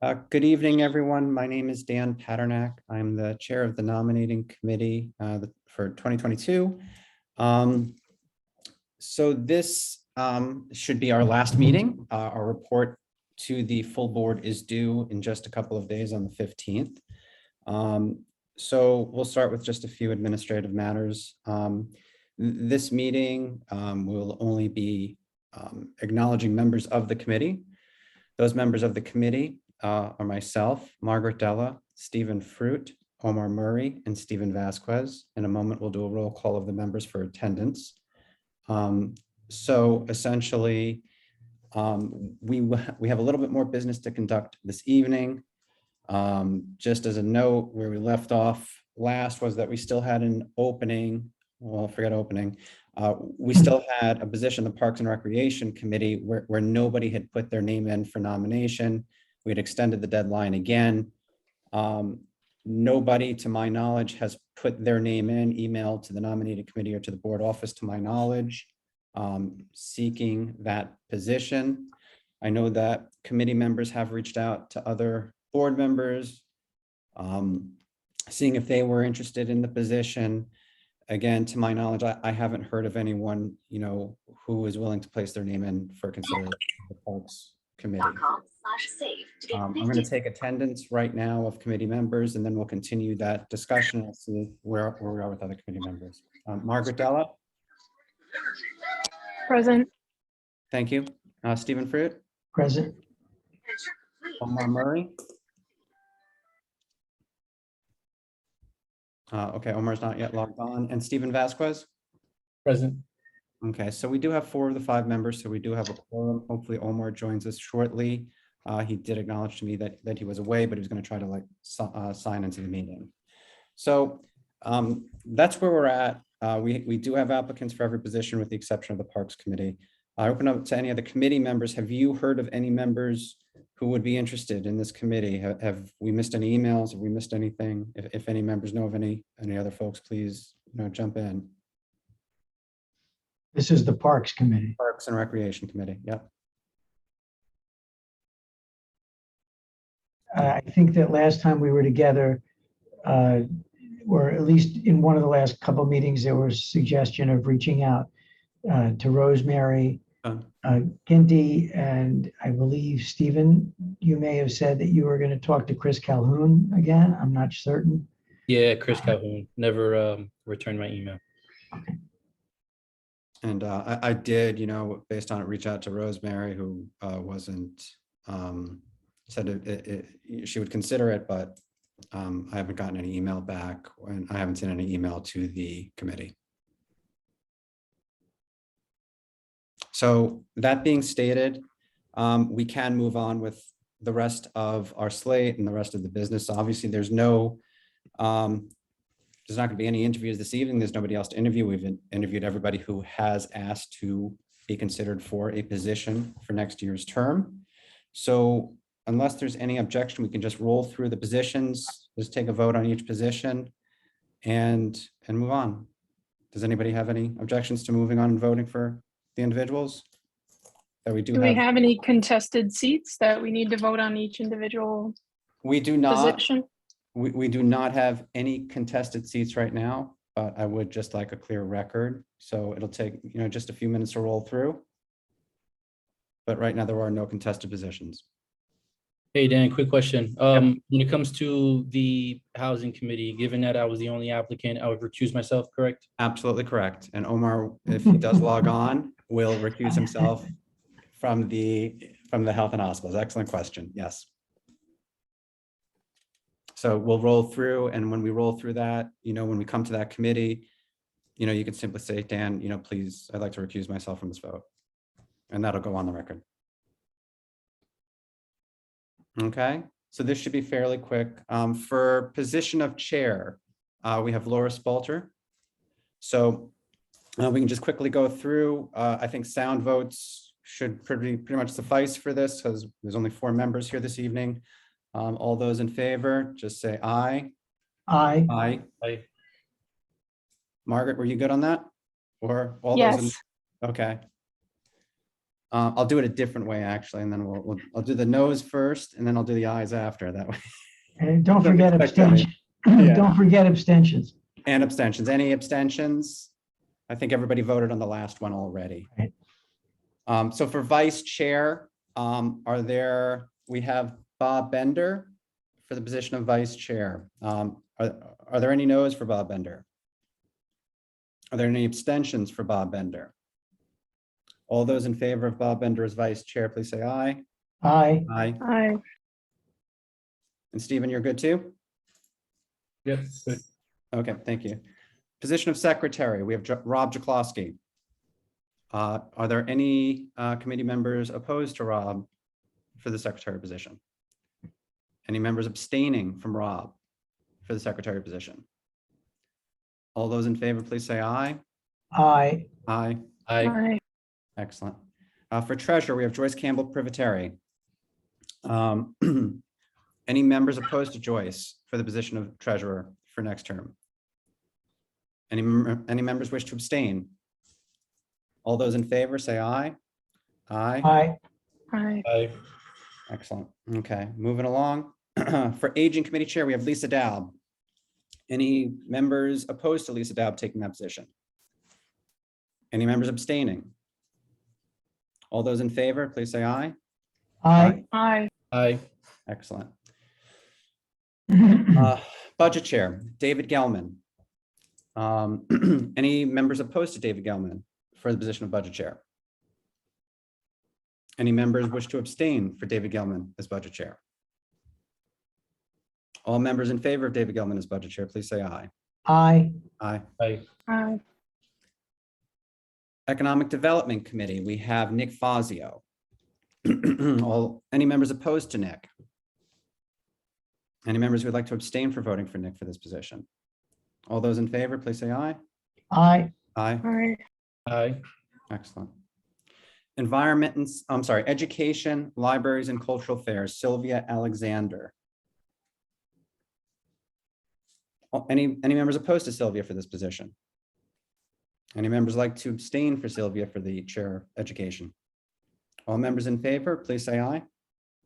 Good evening, everyone. My name is Dan Paternak. I'm the chair of the nominating committee for 2022. So this should be our last meeting. Our report to the full board is due in just a couple of days on the 15th. So we'll start with just a few administrative matters. This meeting will only be acknowledging members of the committee. Those members of the committee are myself, Margaret Della, Stephen Fruit, Omar Murray, and Stephen Vasquez. In a moment, we'll do a roll call of the members for attendance. So essentially, we have a little bit more business to conduct this evening. Just as a note, where we left off last was that we still had an opening. Well, forget opening. We still had a position in the Parks and Recreation Committee where nobody had put their name in for nomination. We had extended the deadline again. Nobody, to my knowledge, has put their name in, emailed to the nominating committee or to the board office, to my knowledge, seeking that position. I know that committee members have reached out to other board members, seeing if they were interested in the position. Again, to my knowledge, I haven't heard of anyone, who is willing to place their name in for consideration for the Parks Committee. I'm going to take attendance right now of committee members, and then we'll continue that discussion. We'll see where we are with other committee members. Margaret Della? Present. Thank you. Stephen Fruit? Present. Omar Murray? Okay, Omar's not yet logged on. And Stephen Vasquez? Present. Okay, so we do have 4 of the 5 members, so we do have a quorum. Hopefully Omar joins us shortly. He did acknowledge to me that he was away, but he was going to try to sign into the meeting. So that's where we're at. We do have applicants for every position with the exception of the Parks Committee. I open up to any other committee members. Have you heard of any members who would be interested in this committee? Have we missed any emails? Have we missed anything? If any members know of any other folks, please jump in. This is the Parks Committee. Parks and Recreation Committee. Yep. I think that last time we were together, or at least in one of the last couple of meetings, there was suggestion of reaching out to Rosemary, Ginty, and I believe, Stephen, you may have said that you were going to talk to Chris Calhoun again. I'm not certain. Yeah, Chris Calhoun never returned my email. Okay. And I did, based on it, reach out to Rosemary, who wasn't, said she would consider it, but I haven't gotten any email back, and I haven't sent any email to the committee. So that being stated, we can move on with the rest of our slate and the rest of the business. Obviously, there's not going to be any interviews this evening. There's nobody else to interview. We've interviewed everybody who has asked to be considered for a position for next year's term. So unless there's any objection, we can just roll through the positions, just take a vote on each position and move on. Does anybody have any objections to moving on and voting for the individuals that we do have? Do we have any contested seats that we need to vote on each individual We do not. position? We do not have any contested seats right now, but I would just like a clear record. So it'll take, just a few minutes to roll through. But right now there are no contested positions. Hey, Dan, quick question. When it comes to the Housing Committee, given that I was the only applicant, I would recuse myself, correct? Absolutely correct. And Omar, if he does log on, will recuse himself from the Health and Hospitals. Excellent question. Yes. So we'll roll through, and when we roll through that, when we come to that committee, you can simply say, Dan, please, I'd like to recuse myself from this vote. And that'll go on the record. Okay, so this should be fairly quick. For position of chair, we have Laura Spalter. So we can just quickly go through. I think sound votes should pretty much suffice for this, because there's only 4 members here this evening. All those in favor, just say aye. Aye. Aye. Aye. Margaret, were you good on that? Or all Yes. those? Okay. I'll do it a different way, actually, and then I'll do the no's first, and then I'll do the ayes after that way. And don't Don't forget expect any. abstentions. Yeah. Don't forget abstentions. And abstentions. Any abstentions? I think everybody voted on the last one already. Right. So for vice chair, we have Bob Bender for the position of vice chair. Are there any no's for Bob Bender? Are there any abstentions for Bob Bender? All those in favor of Bob Bender as vice chair, please say aye. Aye. Aye. Aye. And Stephen, you're good too? Yes. Good. Okay, thank you. Position of secretary, we have Rob Jaklowski. Are there any committee members opposed to Rob for the secretary position? Any members abstaining from Rob for the secretary position? All those in favor, please say aye. Aye. Aye. Aye. Aye. Excellent. For treasurer, we have Joyce Campbell Privateri. Any members opposed to Joyce for the position of treasurer for next term? Any members wish to abstain? All those in favor, say aye. Aye. Aye. Aye. Aye. Excellent. Okay, moving along. For aging committee chair, we have Lisa Daub. Any members opposed to Lisa Daub taking that position? Any members abstaining? All those in favor, please say aye. Aye. Aye. Aye. Excellent. Budget chair, David Gelman. Any members opposed to David Gelman for the position of budget chair? Any members wish to abstain for David Gelman as budget chair? All members in favor of David Gelman as budget chair, please say aye. Aye. Aye. Aye. Aye. Economic Development Committee, we have Nick Fazio. Any members opposed to Nick? Any members who would like to abstain for voting for Nick for this position? All those in favor, please say aye. Aye. Aye. Aye. Aye. Excellent. Education, Libraries and Cultural Affairs, Sylvia Alexander. Any members opposed to Sylvia for this position? Any members like to abstain for Sylvia for the chair of education? All members in favor, please say aye.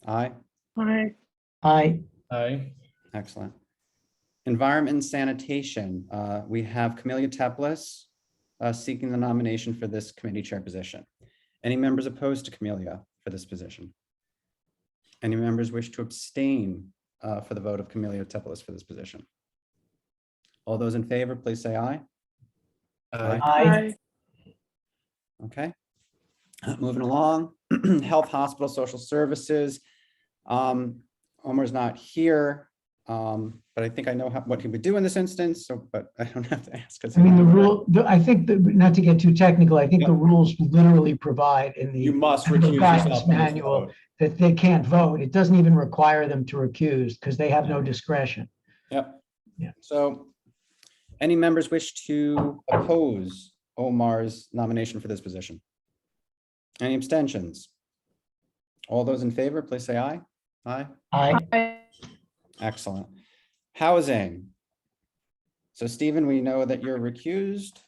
Aye. Aye. Aye. Aye. Excellent. Environment and Sanitation, we have Camelia Teplis seeking the nomination for this committee chair position. Any members opposed to Camelia for this position? Any members wish to abstain for the vote of Camelia Teplis for this position? All those in favor, please say aye. Aye. Aye. Okay. Moving along, Health, Hospital, Social Services. Omar's not here, but I think I know what he would do in this instance, but I don't have to ask. I mean, I think that, not to get too technical, I think the rules literally provide in You the must ethical recuse guidance yourself from this manual vote. that they can't vote. It doesn't even require them to recuse because they have no discretion. Yep. Yeah. So any members wish to oppose Omar's nomination for this position? Any abstentions? All those in favor, please say aye. Aye. Aye. Aye. Excellent. Housing. So Stephen, we know that you're recused.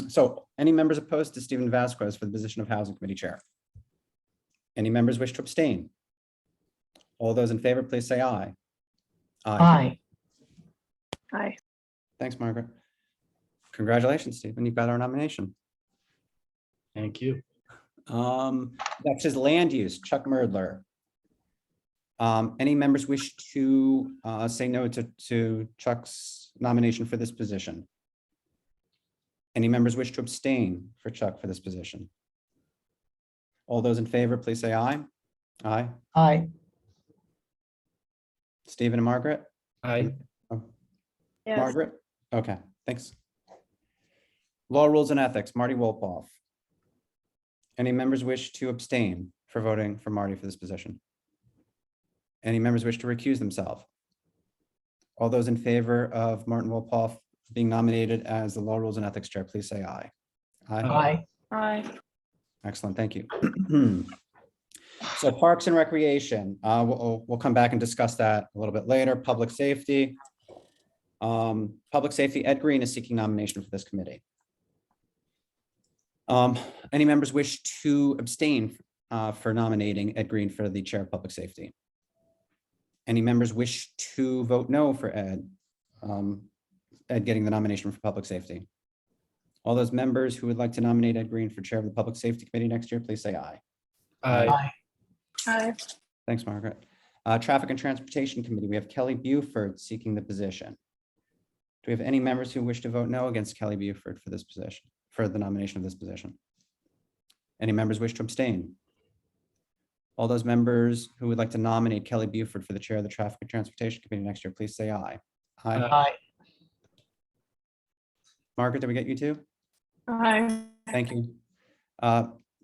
So any members opposed to Stephen Vasquez for the position of Housing Committee Chair? Any members wish to abstain? All those in favor, please say aye. Aye. Aye. Thanks, Margaret. Congratulations, Stephen. You've got our nomination. Thank you. Next is land use, Chuck Merdler. Any members wish to say no to Chuck's nomination for this position? Any members wish to abstain for Chuck for this position? All those in favor, please say aye. Aye. Aye. Stephen and Margaret? Aye. Yes. Margaret? Okay, thanks. Law, Rules, and Ethics, Marty Wolpoff. Any members wish to abstain for voting for Marty for this position? Any members wish to recuse themselves? All those in favor of Martin Wolpoff being nominated as the Law, Rules, and Ethics Chair, please say aye. Aye. Aye. Aye. Excellent, thank you. So Parks and Recreation, we'll come back and discuss that a little bit later. Public Safety. Public Safety, Ed Green is seeking nomination for this committee. Any members wish to abstain for nominating Ed Green for the Chair of Public Safety? Any members wish to vote no for Ed? Ed getting the nomination for Public Safety? All those members who would like to nominate Ed Green for Chair of the Public Safety Committee next year, please say aye. Aye. Aye. Thanks, Margaret. Traffic and Transportation Committee, we have Kelly Buford seeking the position. Do we have any members who wish to vote no against Kelly Buford for this position, for the nomination of this position? Any members wish to abstain? All those members who would like to nominate Kelly Buford for the Chair of the Traffic and Transportation Committee next year, please say aye. Aye. Aye. Margaret, did we get you too? Aye. Thank you.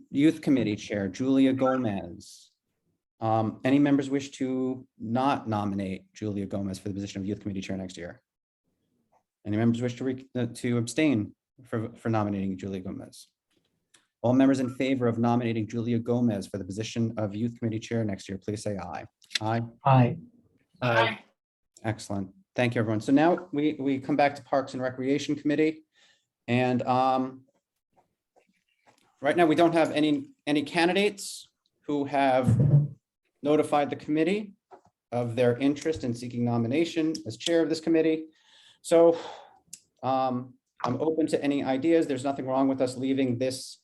Youth Committee Chair, Julia Gomez. Any members wish to not nominate Julia Gomez for the position of Youth Committee Chair next year? Any members wish to abstain for nominating Julia Gomez? All members in favor of nominating Julia Gomez for the position of Youth Committee Chair next year, please say aye. Aye. Aye. Aye. Excellent. Thank you, everyone. So now we come back to Parks and Recreation Committee. And right now we don't have any candidates who have notified the committee of their interest in seeking nomination as chair of this committee. So I'm open to any ideas. There's nothing wrong with us leaving this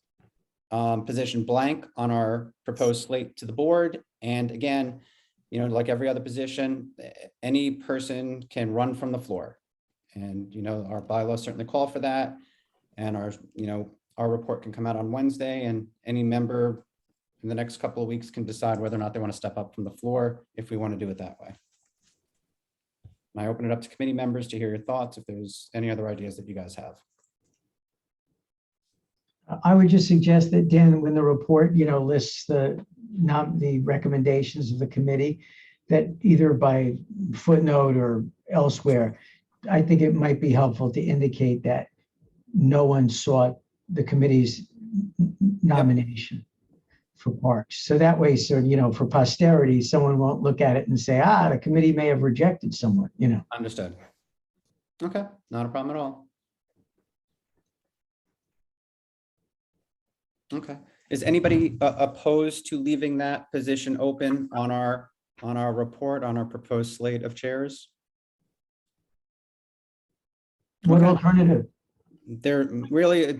position blank on our proposed slate to the board. And again, you know, like every other position, any person can run from the floor. And, you know, our bylaws certainly call for that. And our report can come out on Wednesday, and any member in the next couple of weeks can decide whether or not they want to step up from the floor if we want to do it that way. I open it up to committee members to hear your thoughts if there's any other ideas that you guys have. I would just suggest that, Dan, when the report, lists the recommendations of the committee, that either by footnote or elsewhere, I think it might be helpful to indicate that no one sought the committee's nomination for parks. So that way, for posterity, someone won't look at it and say, the committee may have rejected someone, Understood. Okay, not a problem at all. Okay, is anybody opposed to leaving that position open on our report, on our proposed slate of chairs? What Okay. alternative? There really,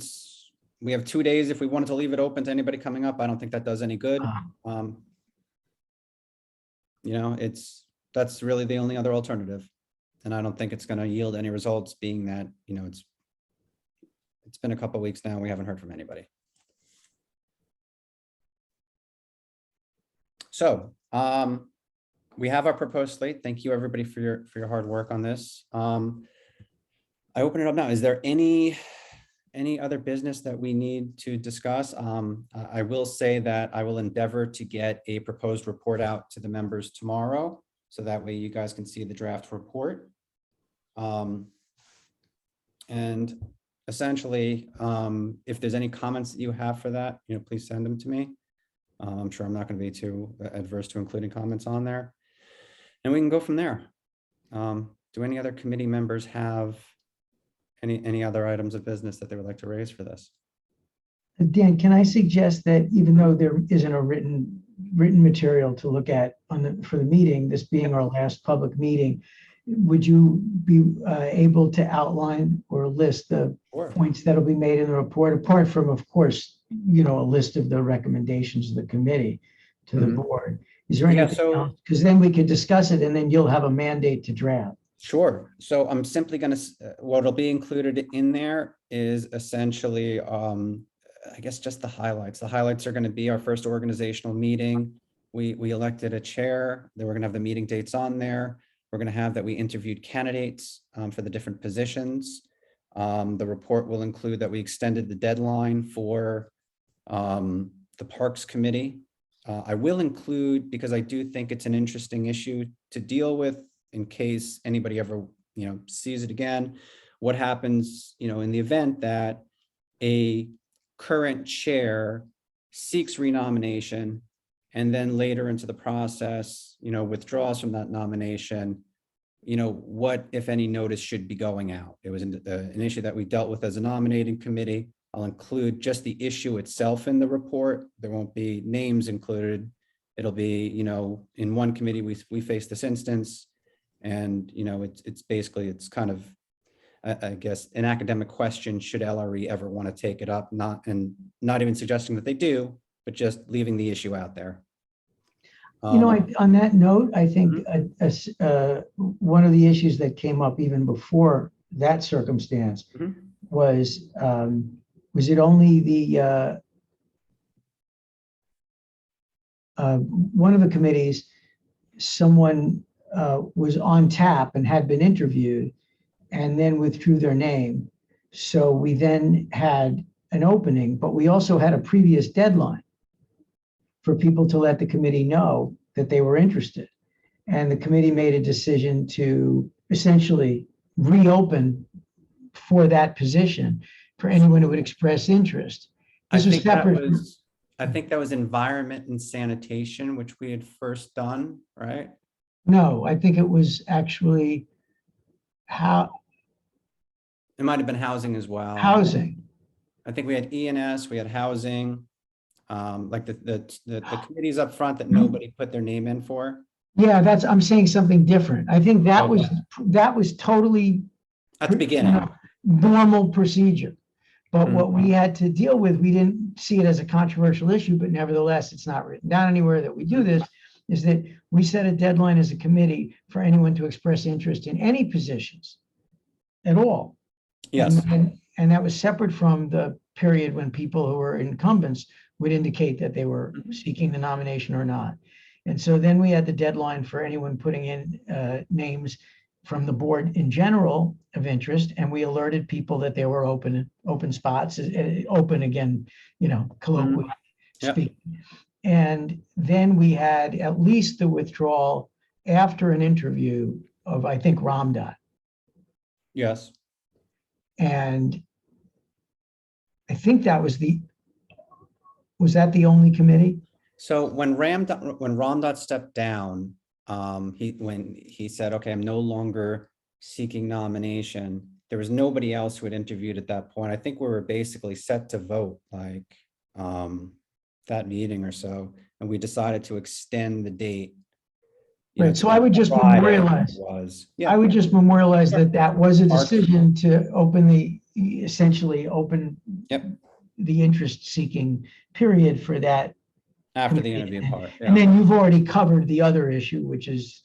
we have 2 days if we wanted to leave it open to anybody coming up. I don't think that does any good. That's really the only other alternative. And I don't think it's going to yield any results, being that, it's been a couple of weeks now. We haven't heard from anybody. So we have our proposed slate. Thank you, everybody, for your hard work on this. I open it up now. Is there any other business that we need to discuss? I will say that I will endeavor to get a proposed report out to the members tomorrow, so that way you guys can see the draft report. And essentially, if there's any comments that you have for that, please send them to me. I'm sure I'm not going to be too adverse to including comments on there, and we can go from there. Do any other committee members have any other items of business that they would like to raise for this? Dan, can I suggest that even though there isn't a written material to look at for the meeting, this being our last public meeting, would you be able to outline or list the points that'll be made in the report, apart from, of course, a list of the recommendations of the committee to the board? Is there anything else? Because then we could discuss it, and then you'll have a mandate to draft. Sure. So I'm simply going to, what'll be included in there is essentially, I guess, just the highlights. The highlights are going to be our first organizational meeting. We elected a chair. Then we're going to have the meeting dates on there. We're going to have that we interviewed candidates for the different positions. The report will include that we extended the deadline for the Parks Committee. I will include, because I do think it's an interesting issue to deal with, in case anybody ever, sees it again, what happens, in the event that a current chair seeks renomination and then later into the process, withdraws from that nomination, what, if any, notice should be going out? It was an issue that we dealt with as a nominating committee. I'll include just the issue itself in the report. There won't be names included. It'll be, in one committee, we face this instance. And, it's basically, it's kind of, I guess, an academic question, should LRE ever want to take it up? Not even suggesting that they do, but just leaving the issue out there. On that note, I think one of the issues that came up even before that circumstance was it only the one of the committees, someone was on tap and had been interviewed and then withdrew their name. So we then had an opening, but we also had a previous deadline for people to let the committee know that they were interested. And the committee made a decision to essentially reopen for that position for anyone who would express interest. This was separate. I think that was environment and sanitation, which we had first done, right? No, I think it was actually It might have been housing as well. housing. I think we had E&S, we had housing, like the committees up front that nobody put their name in for. Yeah, I'm saying something different. I think that was totally At the beginning. Normal procedure. But what we had to deal with, we didn't see it as a controversial issue, but nevertheless, it's not written down anywhere that we do this, is that we set a deadline as a committee for anyone to express interest in any positions at all. Yes. And that was separate from the period when people who were incumbents would indicate that they were seeking the nomination or not. And so then we had the deadline for anyone putting in names from the board in general of interest, and we alerted people that there were open spots, open again, colloquially speaking. And then we had at least the withdrawal after an interview of, I think, Ramdot. Yes. And I think that was that the only committee? So when Ramdot stepped down, when he said, okay, I'm no longer seeking nomination, there was nobody else who had interviewed at that point. I think we were basically set to vote like that meeting or so, and we decided to extend the date. Right, so I would just memorialize. I would just memorialize that was a decision to essentially open the interest-seeking period for that. After the interview part. And then you've already covered the other issue, which is,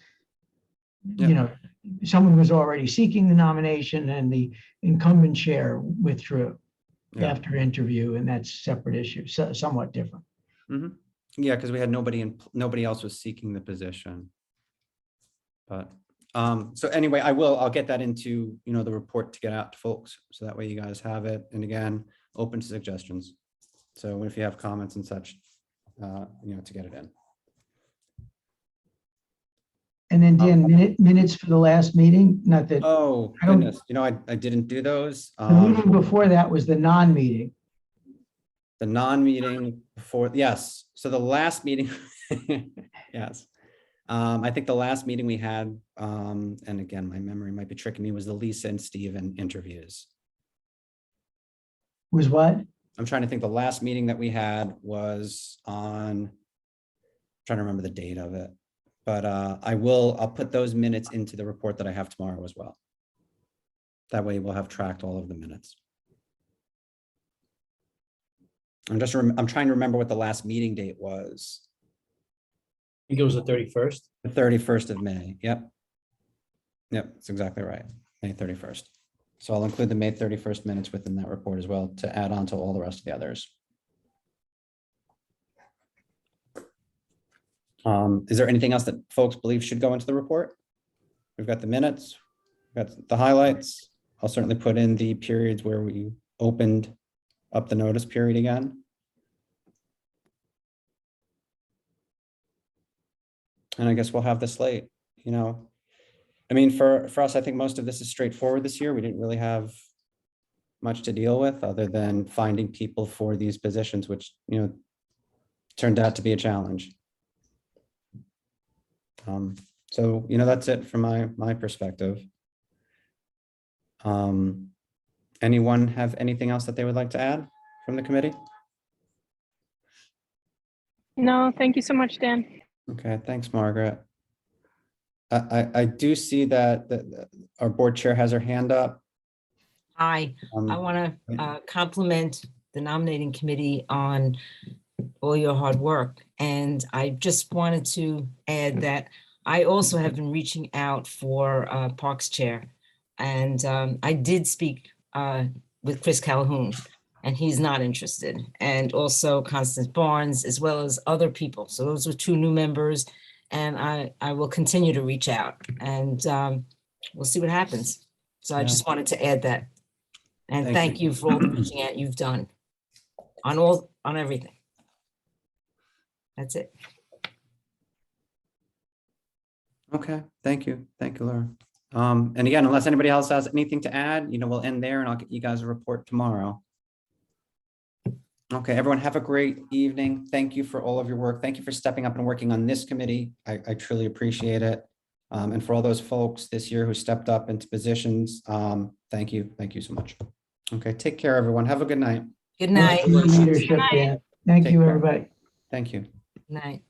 someone was already seeking the nomination and the incumbent chair withdrew after interview, and that's a separate issue, somewhat different. Yeah, because we had nobody else was seeking the position. But so anyway, I'll get that into the report to get out to folks, so that way you guys have it. And again, open to suggestions. So if you have comments and such, to get it in. And then Dan, minutes for the last meeting, not that. Oh, goodness, I didn't do those. The meeting before that was the non-meeting. The non-meeting before, yes. So the last meeting, yes. I think the last meeting we had, and again, my memory might be tricking me, was the Lisa and Steven interviews. Was what? I'm trying to think. The last meeting that we had was I'm trying to remember the date of it, but I'll put those minutes into the report that I have tomorrow as well. That way we'll have tracked all of the minutes. I'm trying to remember what the last meeting date was. I think it was the 31st. The 31st of May. Yep. That's exactly right. May 31st. So I'll include the May 31st minutes within that report as well to add on to all the rest of the others. Is there anything else that folks believe should go into the report? We've got the minutes, we've got the highlights. I'll certainly put in the periods where we opened up the notice period again. And I guess we'll have the slate, I mean, for us, I think most of this is straightforward this year. We didn't really have much to deal with other than finding people for these positions, which, turned out to be a challenge. So, that's it from my perspective. Anyone have anything else that they would like to add? from the committee? No, thank you so much, Dan. Okay, thanks, Margaret. I do see that our board chair has her hand up. Hi, I want to compliment the nominating committee on all your hard work. And I just wanted to add that I also have been reaching out for Parks Chair. And I did speak with Chris Calhoun, and he's not interested. And also Constance Barnes, as well as other people. So those were two new members. And I will continue to reach out, and we'll see what happens. So I Yeah. just wanted to add that. And Thank thank you for all the reaching out you've done on everything. That's it. Okay, thank you. Thank you, Laura. And again, unless anybody else has anything to add, we'll end there and I'll get you guys a report tomorrow. Okay, everyone have a great evening. Thank you for all of your work. Thank you for stepping up and working on this committee. I truly appreciate it. And for all those folks this year who stepped up into positions, thank you. Thank you so much. Okay, take care, everyone. Have a good night. Good night. Thanks for your leadership, Dan. Thank Take you, care. everybody. Thank you. Good night.